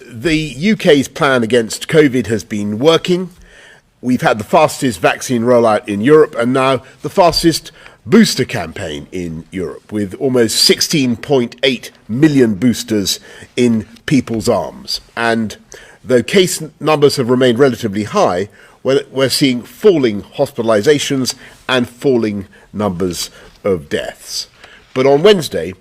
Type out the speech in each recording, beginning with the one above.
The UK's plan against COVID has been working. We've had the fastest vaccine rollout in Europe and now the fastest booster campaign in Europe, with almost 16.8 million boosters in people's arms. And though case numbers have remained relatively high, we're seeing falling hospitalizations and falling numbers of deaths. But on Wednesday,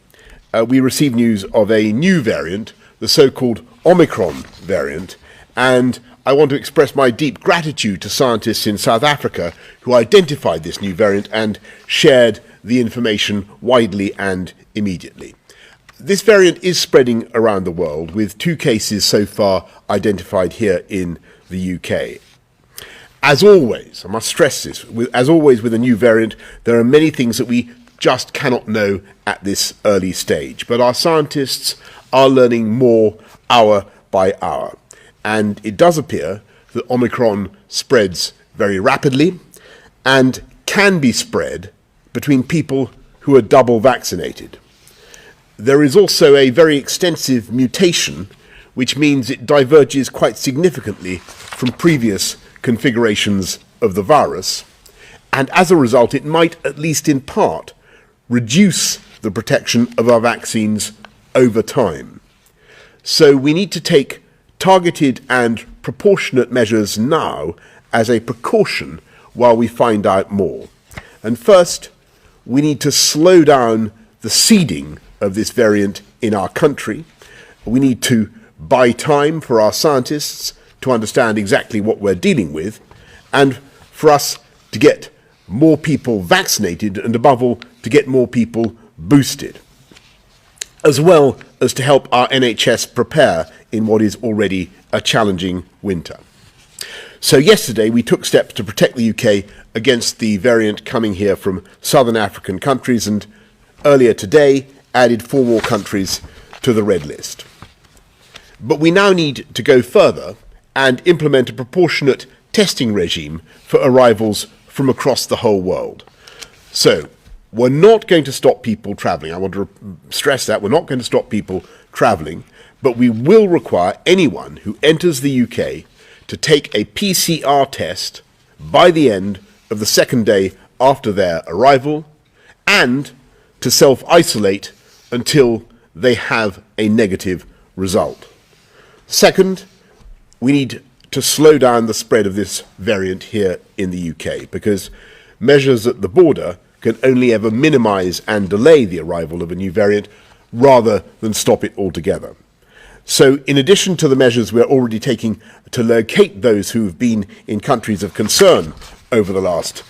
we received news of a new variant, the so-called Omicron variant, and I want to express my deep gratitude to scientists in South Africa who identified this new variant and shared the information widely and immediately. This variant is spreading around the world, with 2 cases so far identified here in the UK. As always, I must stress this, as always with a new variant, there are many things that we just cannot know at this early stage. But our scientists are learning more hour by hour. And it does appear that Omicron spreads very rapidly and can be spread between people who are double vaccinated. There is also a very extensive mutation, which means it diverges quite significantly from previous configurations of the virus. And as a result, it might, at least in part, reduce the protection of our vaccines over time. So we need to take targeted and proportionate measures now as a precaution while we find out more. And first, we need to slow down the seeding of this variant in our country. We need to buy time for our scientists to understand exactly what we're dealing with, and for us to get more people vaccinated and, above all, to get more people boosted, as well as to help our NHS prepare in what is already a challenging winter. So yesterday we took steps to protect the UK against the variant coming here from southern African countries, and earlier today added 4 more countries to the red list. But we now need to go further and implement a proportionate testing regime for arrivals from across the whole world. So we're not going to stop people travelling. I want to stress that. We're not going to stop people travelling, but we will require anyone who enters the UK to take a PCR test by the end of the 2nd day after their arrival, and to self-isolate until they have a negative result. Second, we need to slow down the spread of this variant here in the UK, because measures at the border can only ever minimise and delay the arrival of a new variant rather than stop it altogether. So in addition to the measures we're already taking to locate those who have been in countries of concern over the last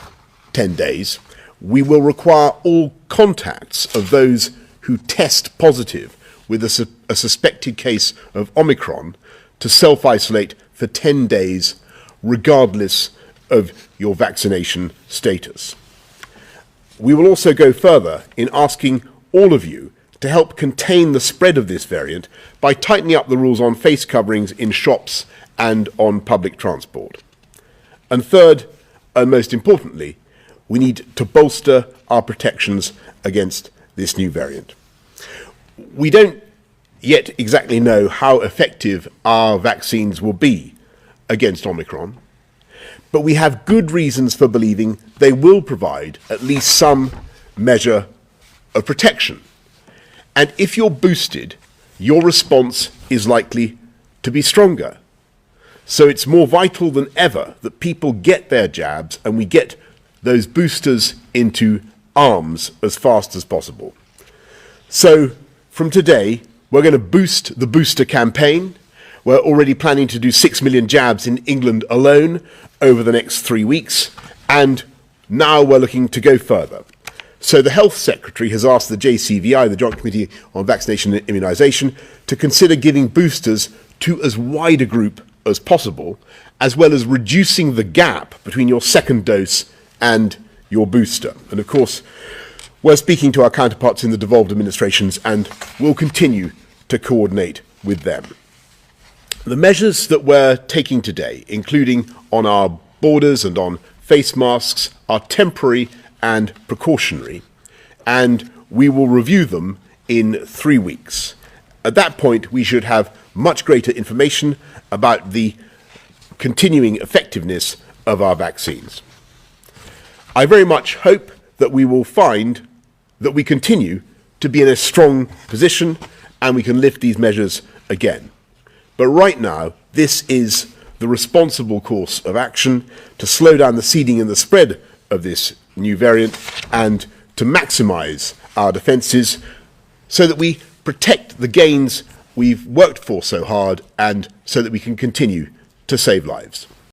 10 days, we will require all contacts of those who test positive with a suspected case of Omicron to self-isolate for 10 days, regardless of your vaccination status. We will also go further in asking all of you to help contain the spread of this variant by tightening up the rules on face coverings in shops and on public transport. And third, and most importantly, we need to bolster our protections against this new variant. We don't yet exactly know how effective our vaccines will be against Omicron, but we have good reasons for believing they will provide at least some measure of protection. And if you're boosted, your response is likely to be stronger. So it's more vital than ever that people get their jabs and we get those boosters into arms as fast as possible. So from today, we're going to boost the booster campaign. We're already planning to do 6 million jabs in England alone over the next 3 weeks, and now we're looking to go further. So the Health Secretary has asked the JCVI, the Joint Committee on Vaccination and Immunisation, to consider giving boosters to as wide a group as possible, as well as reducing the gap between your second dose and your booster. And of course, we're speaking to our counterparts in the devolved administrations and will continue to coordinate with them. The measures that we're taking today, including on our borders and on face masks, are temporary and precautionary, and we will review them in 3 weeks. At that point, we should have much greater information about the continuing effectiveness of our vaccines. I very much hope that we will find that we continue to be in a strong position and we can lift these measures again. But right now, this is the responsible course of action to slow down the seeding and the spread of this new variant and to maximise our defences so that we protect the gains we've worked for so hard and so that we can continue to save lives.